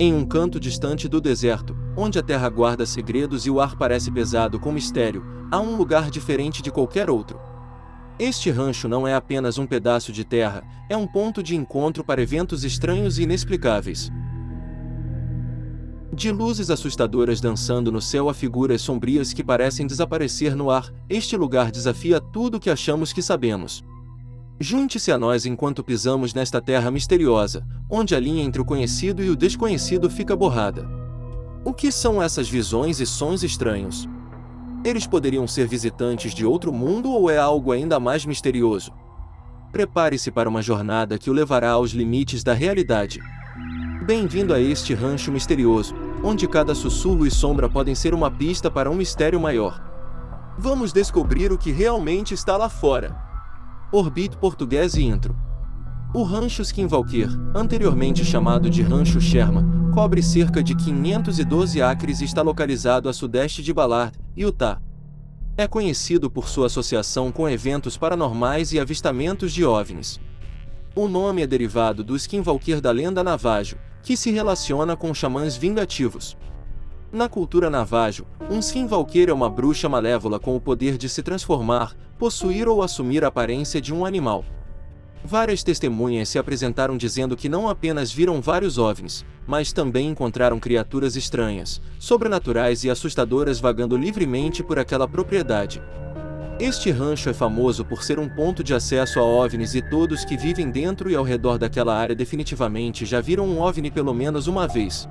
Em um canto distante do deserto, onde a terra guarda segredos e o ar parece pesado com mistério, há um lugar diferente de qualquer outro. Este rancho não é apenas um pedaço de terra, é um ponto de encontro para eventos estranhos e inexplicáveis. De luzes assustadoras dançando no céu a figuras sombrias que parecem desaparecer no ar, este lugar desafia tudo o que achamos que sabemos. Junte-se a nós enquanto pisamos nesta terra misteriosa, onde a linha entre o conhecido e o desconhecido fica borrada. O que são essas visões e sons estranhos? Eles poderiam ser visitantes de outro mundo ou é algo ainda mais misterioso? Prepare-se para uma jornada que o levará aos limites da realidade. Bem-vindo a este rancho misterioso, onde cada sussurro e sombra podem ser uma pista para um mistério maior. Vamos descobrir o que realmente está lá fora. Orbit Português e Intro. O Rancho Skinwalker, anteriormente chamado de Rancho Sherman, cobre cerca de 512 acres e está localizado a sudeste de Ballard, Utah. É conhecido por sua associação com eventos paranormais e avistamentos de OVNIs. O nome é derivado do Skinwalker da lenda Navajo, que se relaciona com xamãs vingativos. Na cultura Navajo, um Skinwalker é uma bruxa malévola com o poder de se transformar, possuir ou assumir a aparência de um animal. Várias testemunhas se apresentaram dizendo que não apenas viram vários OVNIs, mas também encontraram criaturas estranhas, sobrenaturais e assustadoras vagando livremente por aquela propriedade. Este rancho é famoso por ser um ponto de acesso a OVNIs e todos que vivem dentro e ao redor daquela área definitivamente já viram um OVNI pelo menos uma vez.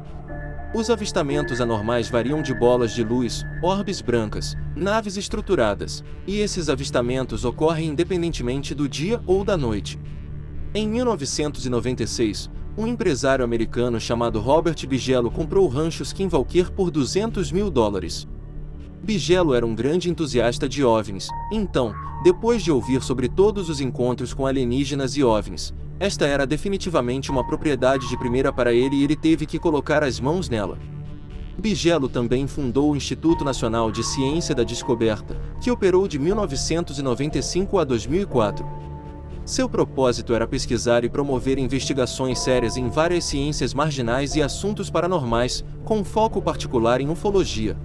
Os avistamentos anormais variam de bolas de luz, orbes brancas, naves estruturadas, e esses avistamentos ocorrem independentemente do dia ou da noite. Em 1996, um empresário americano chamado Robert Bigelow comprou o rancho Skinwalker por $200 mil. Bigelow era um grande entusiasta de OVNIs, então, depois de ouvir sobre todos os encontros com alienígenas e OVNIs, esta era definitivamente uma propriedade de primeira para ele e ele teve que colocar as mãos nela. Bigelow também fundou o Instituto Nacional de Ciência da Descoberta, que operou de 1995 a 2004. Seu propósito era pesquisar e promover investigações sérias em várias ciências marginais e assuntos paranormais, com foco particular em ufologia.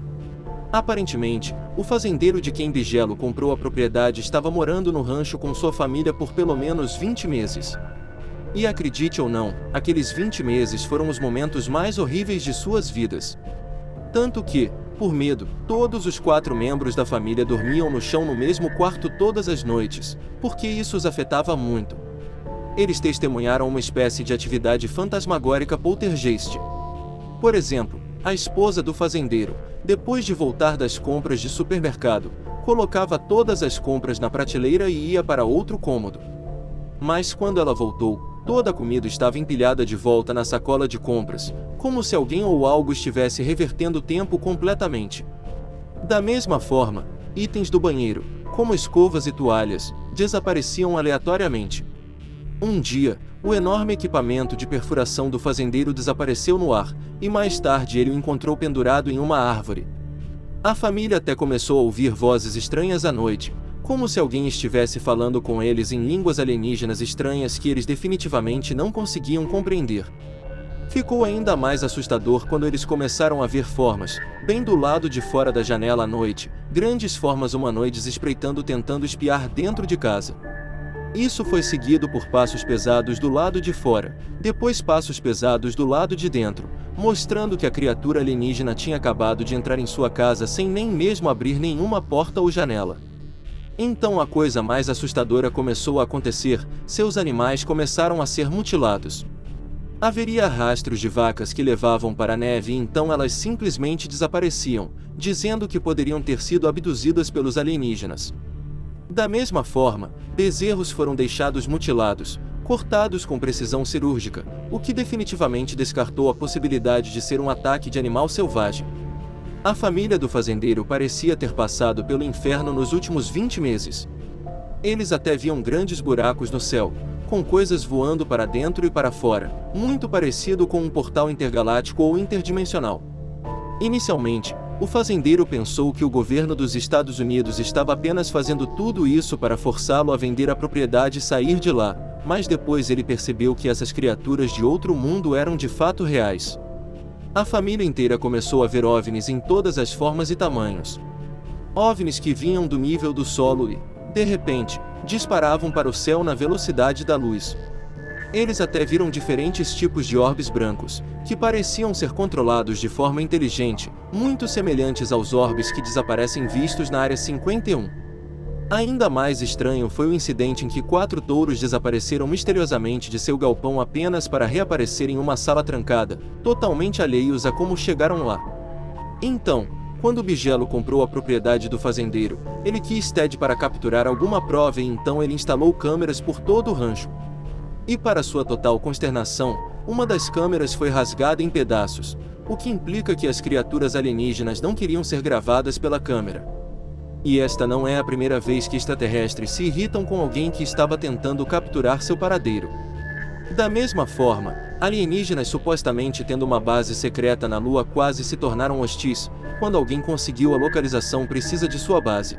Aparentemente, o fazendeiro de quem Bigelow comprou a propriedade estava morando no rancho com sua família por pelo menos 20 meses. E acredite ou não, aqueles 20 meses foram os momentos mais horríveis de suas vidas. Tanto que, por medo, todos os 4 membros da família dormiam no chão no mesmo quarto todas as noites, porque isso os afetava muito. Eles testemunharam uma espécie de atividade fantasmagórica poltergeist. Por exemplo, a esposa do fazendeiro, depois de voltar das compras de supermercado, colocava todas as compras na prateleira e ia para outro cômodo. Mas quando ela voltou, toda a comida estava empilhada de volta na sacola de compras, como se alguém ou algo estivesse revertendo o tempo completamente. Da mesma forma, itens do banheiro, como escovas e toalhas, desapareciam aleatoriamente. Um dia, o enorme equipamento de perfuração do fazendeiro desapareceu no ar, e mais tarde ele o encontrou pendurado em uma árvore. A família até começou a ouvir vozes estranhas à noite, como se alguém estivesse falando com eles em línguas alienígenas estranhas que eles definitivamente não conseguiam compreender. Ficou ainda mais assustador quando eles começaram a ver formas, bem do lado de fora da janela à noite, grandes formas humanoides espreitando tentando espiar dentro de casa. Isso foi seguido por passos pesados do lado de fora, depois passos pesados do lado de dentro, mostrando que a criatura alienígena tinha acabado de entrar em sua casa sem nem mesmo abrir nenhuma porta ou janela. Então a coisa mais assustadora começou a acontecer, seus animais começaram a ser mutilados. Haveria rastros de vacas que levavam para a neve e então elas simplesmente desapareciam, dizendo que poderiam ter sido abduzidas pelos alienígenas. Da mesma forma, bezerros foram deixados mutilados, cortados com precisão cirúrgica, o que definitivamente descartou a possibilidade de ser um ataque de animal selvagem. A família do fazendeiro parecia ter passado pelo inferno nos últimos 20 meses. Eles até viam grandes buracos no céu, com coisas voando para dentro e para fora, muito parecido com um portal intergaláctico ou interdimensional. Inicialmente, o fazendeiro pensou que o governo dos Estados Unidos estava apenas fazendo tudo isso para forçá-lo a vender a propriedade e sair de lá, mas depois ele percebeu que essas criaturas de outro mundo eram de fato reais. A família inteira começou a ver OVNIs em todas as formas e tamanhos. OVNIs que vinham do nível do solo e, de repente, disparavam para o céu na velocidade da luz. Eles até viram diferentes tipos de orbes brancos, que pareciam ser controlados de forma inteligente, muito semelhantes aos orbes que desaparecem vistos na Área 51. Ainda mais estranho foi o incidente em que 4 touros desapareceram misteriosamente de seu galpão apenas para reaparecer em uma sala trancada, totalmente alheios a como chegaram lá. Então, quando Bigelo comprou a propriedade do fazendeiro, ele quis TED para capturar alguma prova e então ele instalou câmeras por todo o rancho. E para sua total consternação, uma das câmeras foi rasgada em pedaços, o que implica que as criaturas alienígenas não queriam ser gravadas pela câmera. E esta não é a primeira vez que extraterrestres se irritam com alguém que estava tentando capturar seu paradeiro. Da mesma forma, alienígenas supostamente tendo uma base secreta na Lua quase se tornaram hostis, quando alguém conseguiu a localização precisa de sua base.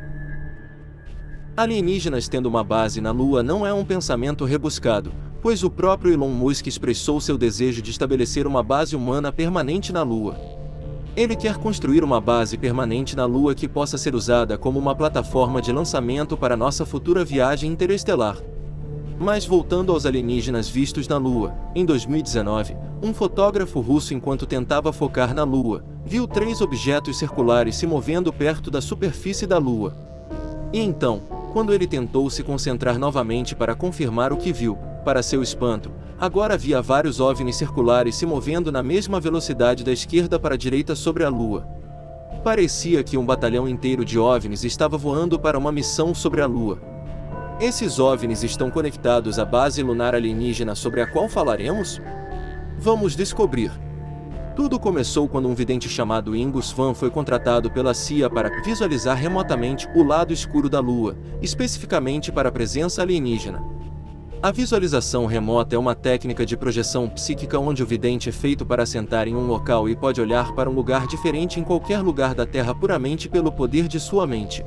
Alienígenas tendo uma base na Lua não é um pensamento rebuscado, pois o próprio Elon Musk expressou seu desejo de estabelecer uma base humana permanente na Lua. Ele quer construir uma base permanente na Lua que possa ser usada como uma plataforma de lançamento para nossa futura viagem interestelar. Mas voltando aos alienígenas vistos na Lua, em 2019, um fotógrafo russo, enquanto tentava focar na Lua, viu 3 objetos circulares se movendo perto da superfície da Lua. E então, quando ele tentou se concentrar novamente para confirmar o que viu, para seu espanto, agora havia vários OVNIs circulares se movendo na mesma velocidade da esquerda para a direita sobre a Lua. Parecia que um batalhão inteiro de OVNIs estava voando para uma missão sobre a Lua. Esses OVNIs estão conectados à base lunar alienígena sobre a qual falaremos? Vamos descobrir. Tudo começou quando um vidente chamado Ingus Van foi contratado pela CIA para visualizar remotamente o lado escuro da Lua, especificamente para a presença alienígena. A visualização remota é uma técnica de projeção psíquica onde o vidente é feito para sentar em um local e pode olhar para um lugar diferente em qualquer lugar da Terra puramente pelo poder de sua mente.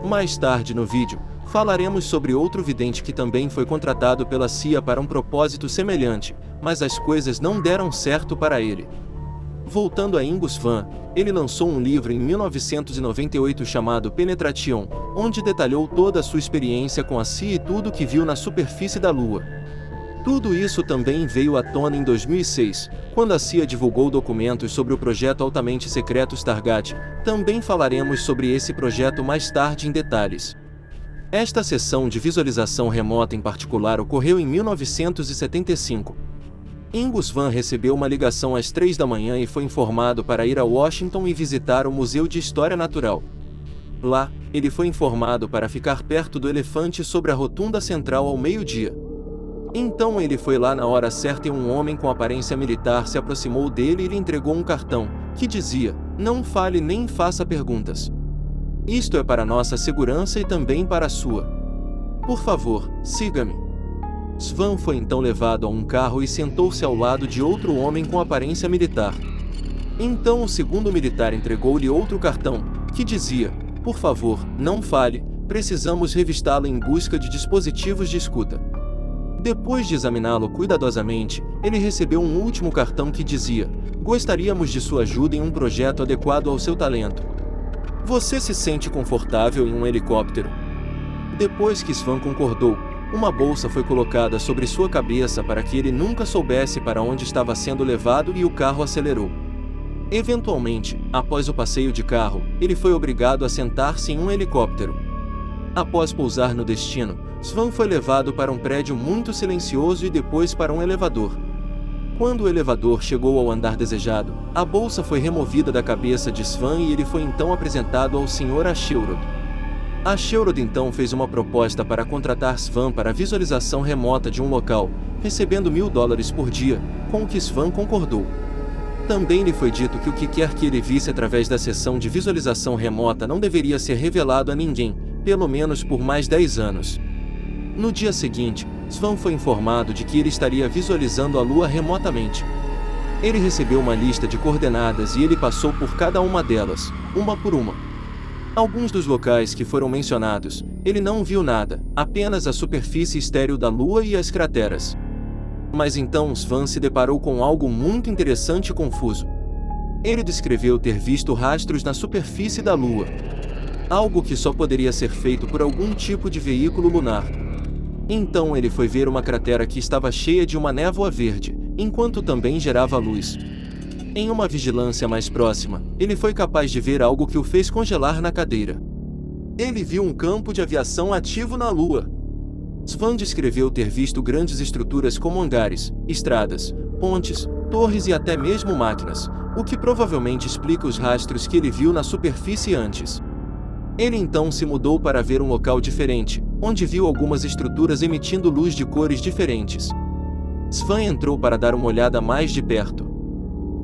Mais tarde no vídeo, falaremos sobre outro vidente que também foi contratado pela CIA para um propósito semelhante, mas as coisas não deram certo para ele. Voltando a Ingus Van, ele lançou um livro em 1998 chamado Penetration, onde detalhou toda a sua experiência com a CIA e tudo o que viu na superfície da Lua. Tudo isso também veio à tona em 2006, quando a CIA divulgou documentos sobre o projeto altamente secreto Stargate. Também falaremos sobre esse projeto mais tarde em detalhes. Esta sessão de visualização remota em particular ocorreu em 1975. Ingus Van recebeu uma ligação às 3 da manhã e foi informado para ir a Washington e visitar o Museu de História Natural. Lá, ele foi informado para ficar perto do elefante sobre a rotunda central ao meio-dia. Então ele foi lá na hora certa e um homem com aparência militar se aproximou dele e lhe entregou um cartão, que dizia: "Não fale nem faça perguntas. Isto é para nossa segurança e também para a sua. Por favor, siga-me." Svan foi então levado a um carro e sentou-se ao lado de outro homem com aparência militar. Então o segundo militar entregou-lhe outro cartão, que dizia: "Por favor, não fale, precisamos revistá-lo em busca de dispositivos de escuta." Depois de examiná-lo cuidadosamente, ele recebeu um último cartão que dizia: "Gostaríamos de sua ajuda em um projeto adequado ao seu talento. Você se sente confortável em um helicóptero?" Depois que Svan concordou, uma bolsa foi colocada sobre sua cabeça para que ele nunca soubesse para onde estava sendo levado e o carro acelerou. Eventualmente, após o passeio de carro, ele foi obrigado a sentar-se em um helicóptero. Após pousar no destino, Svan foi levado para um prédio muito silencioso e depois para um elevador. Quando o elevador chegou ao andar desejado, a bolsa foi removida da cabeça de Svan e ele foi então apresentado ao Sr. Asherod. Asherod então fez uma proposta para contratar Svan para a visualização remota de um local, recebendo $1000 por dia, com o que Svan concordou. Também lhe foi dito que o que quer que ele visse através da sessão de visualização remota não deveria ser revelado a ninguém, pelo menos por mais 10 anos. No dia seguinte, Svan foi informado de que ele estaria visualizando a Lua remotamente. Ele recebeu uma lista de coordenadas e ele passou por cada uma delas, uma por uma. Alguns dos locais que foram mencionados, ele não viu nada, apenas a superfície estéril da Lua e as crateras. Mas então Svan se deparou com algo muito interessante e confuso. Ele descreveu ter visto rastros na superfície da Lua, algo que só poderia ser feito por algum tipo de veículo lunar. Então ele foi ver uma cratera que estava cheia de uma névoa verde, enquanto também gerava luz. Em uma vigilância mais próxima, ele foi capaz de ver algo que o fez congelar na cadeira. Ele viu um campo de aviação ativo na Lua. Svan descreveu ter visto grandes estruturas como hangares, estradas, pontes, torres e até mesmo máquinas, o que provavelmente explica os rastros que ele viu na superfície antes. Ele então se mudou para ver um local diferente, onde viu algumas estruturas emitindo luz de cores diferentes. Svan entrou para dar uma olhada mais de perto.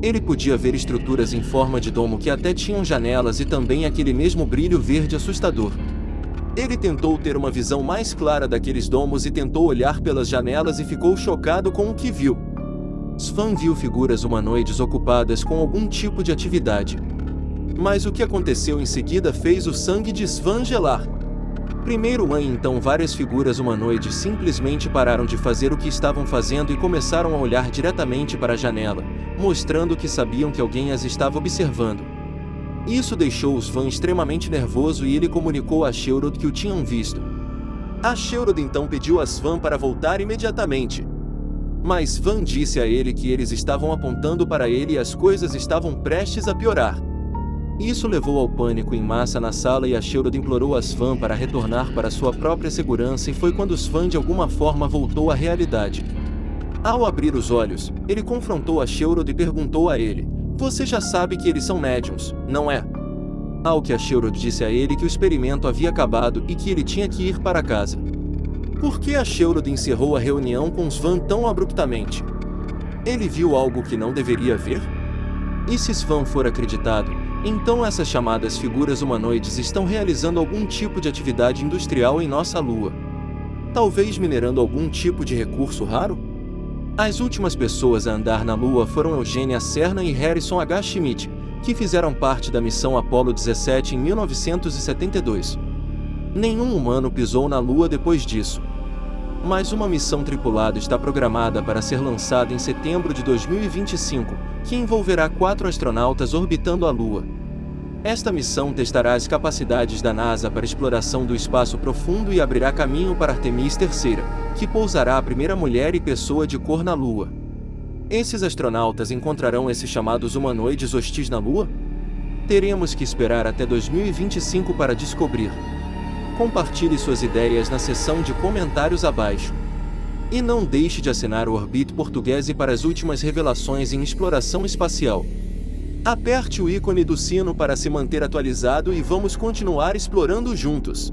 Ele podia ver estruturas em forma de domo que até tinham janelas e também aquele mesmo brilho verde assustador. Ele tentou ter uma visão mais clara daqueles domos e tentou olhar pelas janelas e ficou chocado com o que viu. Svan viu figuras humanoides ocupadas com algum tipo de atividade. Mas o que aconteceu em seguida fez o sangue de Svan gelar. Primeiro e então várias figuras humanoides simplesmente pararam de fazer o que estavam fazendo e começaram a olhar diretamente para a janela, mostrando que sabiam que alguém as estava observando. Isso deixou o Svan extremamente nervoso e ele comunicou a Sheldon que o tinham visto. A Sheldon então pediu a Svan para voltar imediatamente. Mas Svan disse a ele que eles estavam apontando para ele e as coisas estavam prestes a piorar. Isso levou ao pânico em massa na sala e a Sheldon implorou a Svan para retornar para sua própria segurança e foi quando Svan de alguma forma voltou à realidade. Ao abrir os olhos, ele confrontou a Sheldon e perguntou a ele: "Você já sabe que eles são médiums, não é?" Ao que a Sheldon disse a ele que o experimento havia acabado e que ele tinha que ir para casa. Por que a Sheldon encerrou a reunião com Svan tão abruptamente? Ele viu algo que não deveria ver? E se Svan for acreditado, então essas chamadas figuras humanoides estão realizando algum tipo de atividade industrial em nossa Lua. Talvez minerando algum tipo de recurso raro? As últimas pessoas a andar na Lua foram Eugênia Cernan e Harrison H. Schmitt, que fizeram parte da missão Apollo 17 em 1972. Nenhum humano pisou na Lua depois disso. Mas uma missão tripulada está programada para ser lançada em setembro de 2025, que envolverá 4 astronautas orbitando a Lua. Esta missão testará as capacidades da NASA para exploração do espaço profundo e abrirá caminho para Artemis III, que pousará a primeira mulher e pessoa de cor na Lua. Esses astronautas encontrarão esses chamados humanoides hostis na Lua? Teremos que esperar até 2025 para descobrir. Compartilhe suas ideias na seção de comentários abaixo. E não deixe de assinar o Orbit Portuguese para as últimas revelações em exploração espacial. Aperte o ícone do sino para se manter atualizado e vamos continuar explorando juntos.